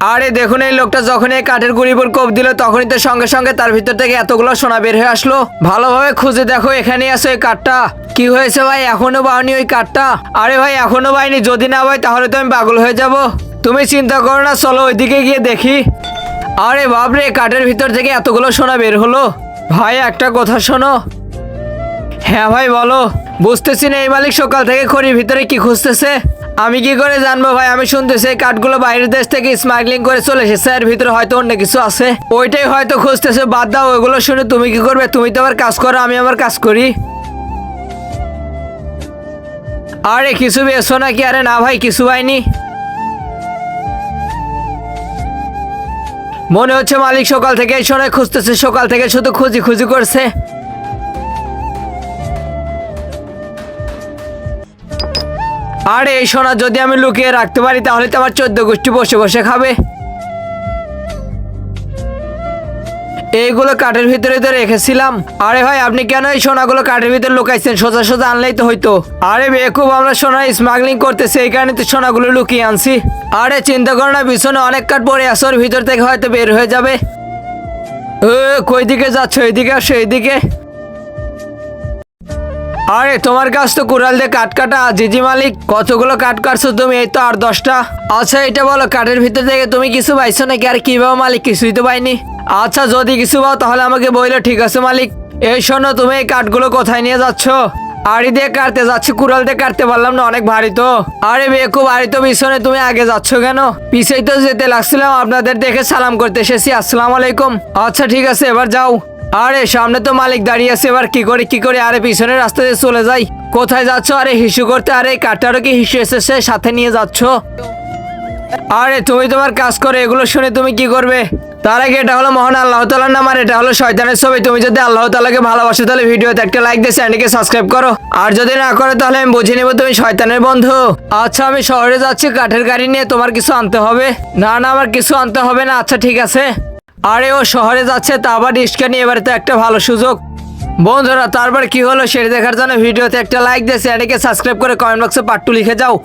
আরে দেখুন এই লোকটা যখন এই কাঠের গুঁড়ির উপর কোপ দিল তখনই তো সঙ্গে সঙ্গে তার ভিতর থেকে এতগুলো সোনা বের হয়ে আসলো। ভালোভাবে খুঁজে দেখো এখানেই আছে ওই কাঠটা। কি হয়েছে ভাই, এখনো পাওনি ওই কাঠটা? আরে ভাই এখনো পাইনি, যদি না পাই তাহলে তো আমি পাগল হয়ে যাব। তুমি চিন্তা করো না, চলো ওইদিকে গিয়ে দেখি। আরে বাপরে, কাঠের ভিতর থেকে এতগুলো সোনা বের হলো। ভাই একটা কথা শোনো। হ্যাঁ ভাই বলো। বুঝতেছি না এই মালিক সকাল থেকে খড়ির ভিতরে কি খুঁজতেছে। আমি কি করে জানবো ভাই, আমি শুনতেছি এই কাঠগুলো বাইরের দেশ থেকে স্মাগলিং করে চলে এসেছে, এর ভিতরে হয়তো অন্য কিছু আছে, ওইটাই হয়তো খুঁজতেছে। বাদ দাও ওইগুলো শুনে, তুমি কি করবে? তুমি তো আবার কাজ করো, আমি আমার কাজ করি। আরে কিছু বেছো নাকি? আরে না ভাই কিছু পাইনি। মনে হচ্ছে মালিক সকাল থেকে এই সোনা খুঁজতেছে, সকাল থেকে শুধু খুঁজি খুঁজি করছে। আরে এই সোনা যদি আমি লুকিয়ে রাখতে পারি তাহলে তো আমার 14 গোষ্ঠী বসে বসে খাবে। এইগুলো কাঠের ভিতরে তো রেখেছিলাম। আরে ভাই আপনি কেন এই সোনাগুলো কাঠের ভিতরে লুকাইছেন? সোজা সোজা আনলেই তো হইতো। আরে বেকুব, আমরা সোনা স্মাগলিং করতেছি, এই কারণে তো সোনাগুলো লুকিয়ে আনছি। আরে চিন্তা করো না, পিছনে অনেক কাঠ পড়ে আছে, ওর ভিতর থেকে হয়তো বের হয়ে যাবে। কই দিকে যাচ্ছ? এইদিকে আসো, এইদিকে। আরে তোমার কাছ তো কুড়াল দিয়ে কাঠ কাটা। জিজি মালিক, কতগুলো কাঠ কাটছো তুমি? এই তো আর 10টা। আচ্ছা এটা বলো, কাঠের ভিতর থেকে তুমি কিছু পাইছো নাকি? আর কি পাও মালিক? কিছুই তো পাইনি। আচ্ছা যদি কিছু পাও তাহলে আমাকে বইলো, ঠিক আছে মালিক। এই শোনো, তুমি এই কাঠগুলো কোথায় নিয়ে যাচ্ছ? আড়ি দিয়ে কাটতে যাচ্ছি, কুড়াল দিয়ে কাটতে পারলাম না, অনেক ভারী তো। আরে বেকুব, আড়ি তো পিছনে, তুমি আগে যাচ্ছ কেন? পিছেই তো যেতে লাগছিলাম, আপনাদের দেখে সালাম করতে এসেছি। আসসালামু আলাইকুম। আচ্ছা ঠিক আছে, এবার যাও। আরে সামনে তো মালিক দাঁড়িয়ে আছে, এবার কি করি কি করি? আরে পিছনের রাস্তা দিয়ে চলে যাই। কোথায় যাচ্ছ? আরে হিসু করতে। আরে কাঠটারও কি হিসু এসেছে, সাথে নিয়ে যাচ্ছ? আরে তুমি তোমার কাজ করো, এগুলো শুনে তুমি কি করবে? তার আগে এটা হলো মহান আল্লাহ তাআলার নাম আর এটা হলো শয়তানের ছবি। তুমি যদি আল্লাহ তাআলাকে ভালোবাসো তাহলে ভিডিওতে একটা লাইক দিয়ে চ্যানেলকে সাবস্ক্রাইব করো, আর যদি না করো তাহলে আমি বুঝে নেবো তুমি শয়তানের বন্ধু। আচ্ছা আমি শহরে যাচ্ছি কাঠের গাড়ি নিয়ে, তোমার কিছু আনতে হবে? না না, আমার কিছু আনতে হবে না। আচ্ছা ঠিক আছে। আরে ও শহরে যাচ্ছে, তা আবার রিস্কা নিয়ে, এবারে তো একটা ভালো সুযোগ। বন্ধুরা তারপর কি হলো সেটা দেখার জন্য ভিডিওতে একটা লাইক দিয়ে চ্যানেলকে সাবস্ক্রাইব করে কমেন্ট বক্সে পার্ট 2 লিখে যাও।